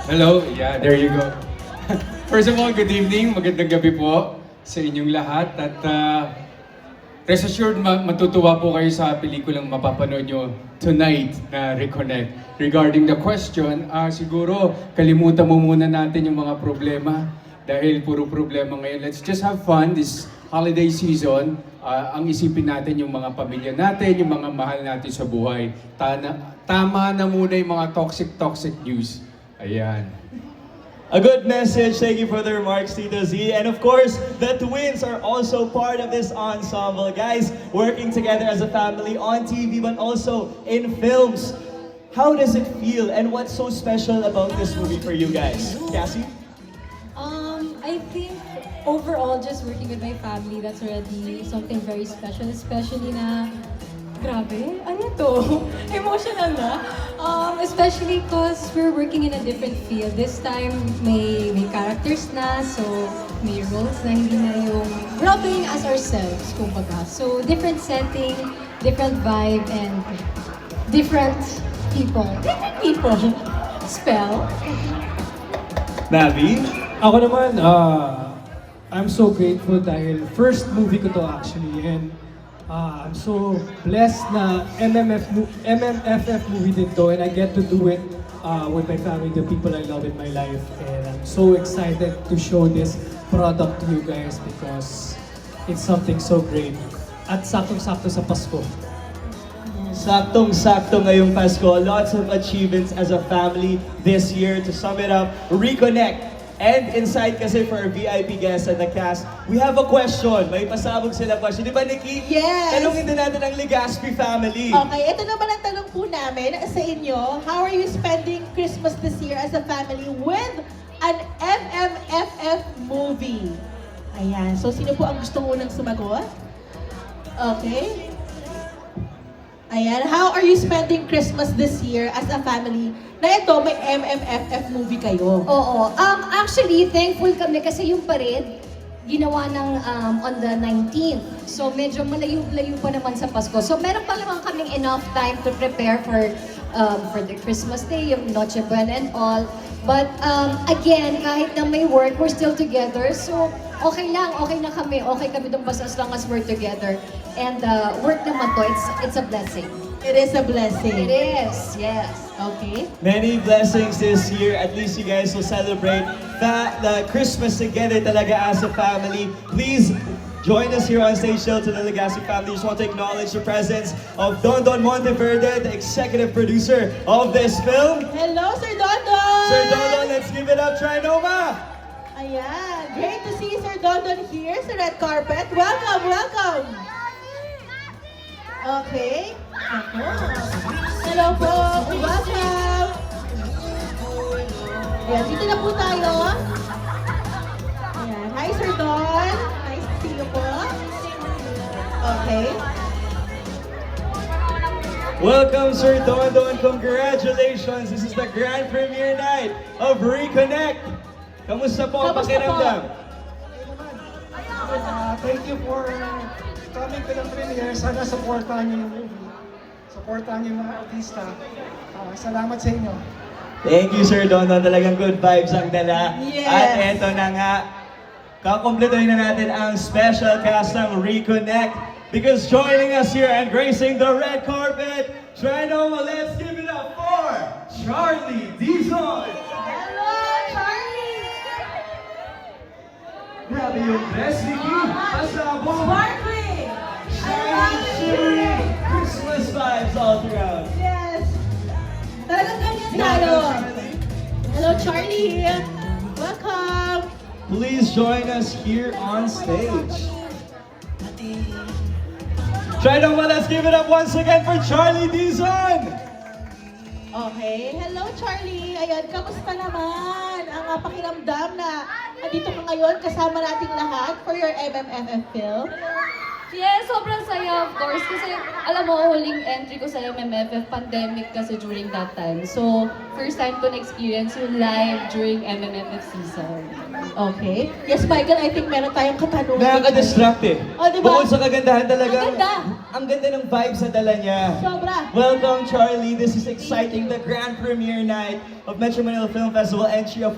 Hello, yeah, there you go. First of all, good evening, magandang gabi po sa inyong lahat at rest assured matutuwa po kayo sa pelikulang mapapanood nyo tonight na Reconnect. Regarding the question, siguro kalimutan mo muna natin yung mga problema dahil puro problema ngayon. Let's just have fun this holiday season. Ang isipin natin yung mga pamilya natin, yung mga mahal natin sa buhay. Tama na muna yung mga toxic news. Ayan. A good message. Thank you for the remarks, Tito Z. And of course, the twins are also part of this ensemble. Guys, working together as a family on TV, but also in films. How does it feel and what's so special about this movie for you guys? Cassie? I think overall, just working with my family, that's already something very special. Especially na, grabe, ano to? Emotional na. Especially because we're working in a different field. This time, may characters na, so may roles na hindi na yung we're all playing as ourselves, kumbaga. So, different setting, different vibe, and different people. Different people. Spell. Navi? Ako naman, I'm so grateful dahil first movie ko to actually and I'm so blessed na MMFF movie din to and I get to do it with my family, the people I love in my life, and I'm so excited to show this product to you guys because it's something so great at saktong-sakto sa Pasko. Saktong-sakto ngayong Pasko. Lots of achievements as a family this year. To sum it up, Reconnect. And inside kasi for our VIP guests and the cast, we have a question. May pasabog sila question. Di ba, Nikki? Yes! Tanungin din natin ang Legazpi family. Okay, ito naman ang tanong po namin sa inyo. How are you spending Christmas this year as a family with an MMFF movie? Ayan, so sino po ang gustong unang sumagot? Okay. Ayan, how are you spending Christmas this year as a family? Na ito, may MMFF movie kayo. Oo. Actually, thankful kami kasi yung parade, ginawa ng on the 19th. So, medyo malayo-layo pa naman sa Pasko. So, meron pa naman kaming enough time to prepare for the Christmas Day, yung Noche Buena and all. But, again, kahit na may work, we're still together. So, okay lang, okay na kami. Okay kami doon basta as long as we're together. And work naman to, it's a blessing. It is a blessing. It is, yes. Okay. Many blessings this year. At least you guys will celebrate the Christmas together talaga as a family. Please join us here on stage show to the Legazpi family. Just want to acknowledge the presence of Don Monteverde, the executive producer of this film. Hello, Sir Dondon! Sir Don, let's give it up, Trinoma! Ayan, great to see Sir Dondon here sa red carpet. Welcome, welcome! Okay. Ako. Hello po, welcome! Ayan, dito na po tayo. Ayan, hi Sir Don. Nice to see you po. Okay. Welcome, Sir Don. Congratulations! This is the grand premiere night of Reconnect. Kamusta po ang Kamusta po? pakiramdam? Thank you for coming to the premiere. Sana supportahan niyo yung movie. Supportahan niyo yung mga artista. Salamat sa inyo. Thank you, Sir Don. Talagang good vibes ang dala. Yes. At eto na nga, kakompletohin na natin ang special cast ng Reconnect. Because joining us here and gracing the red carpet, Trinoma, let's give it up for Charlie Dizon. Hello, Charlie! Grabe yung dress, Nikki. Pasabog. Sparkling! Shiny, shimmery, Christmas vibes all throughout. Yes! Talagang ganyan tayo. Welcome, Charlie. Hello, Charlie! Welcome! Please join us here on stage. Trinoma, let's give it up once again for Charlie Dizon. Okay, hello Charlie! Ayan, kamusta naman? Ang pakiramdam na andito ka ngayon kasama nating lahat for your MMFF film. Yes, sobrang saya of course. Kasi alam mo, huling entry ko sa MMFF, pandemic kasi during that time. So, first time ko na-experience yung live during MMFF season. Okay. Yes, Michael, I think meron tayong katanungan. Nakaka-distract eh. Oh, diba? Bukod sa kagandahan talaga. Ang ganda! Ang ganda ng vibes na dala niya. Sobra. Welcome, Charlie. This is exciting. The grand premiere night of Metro Manila Film Festival entry of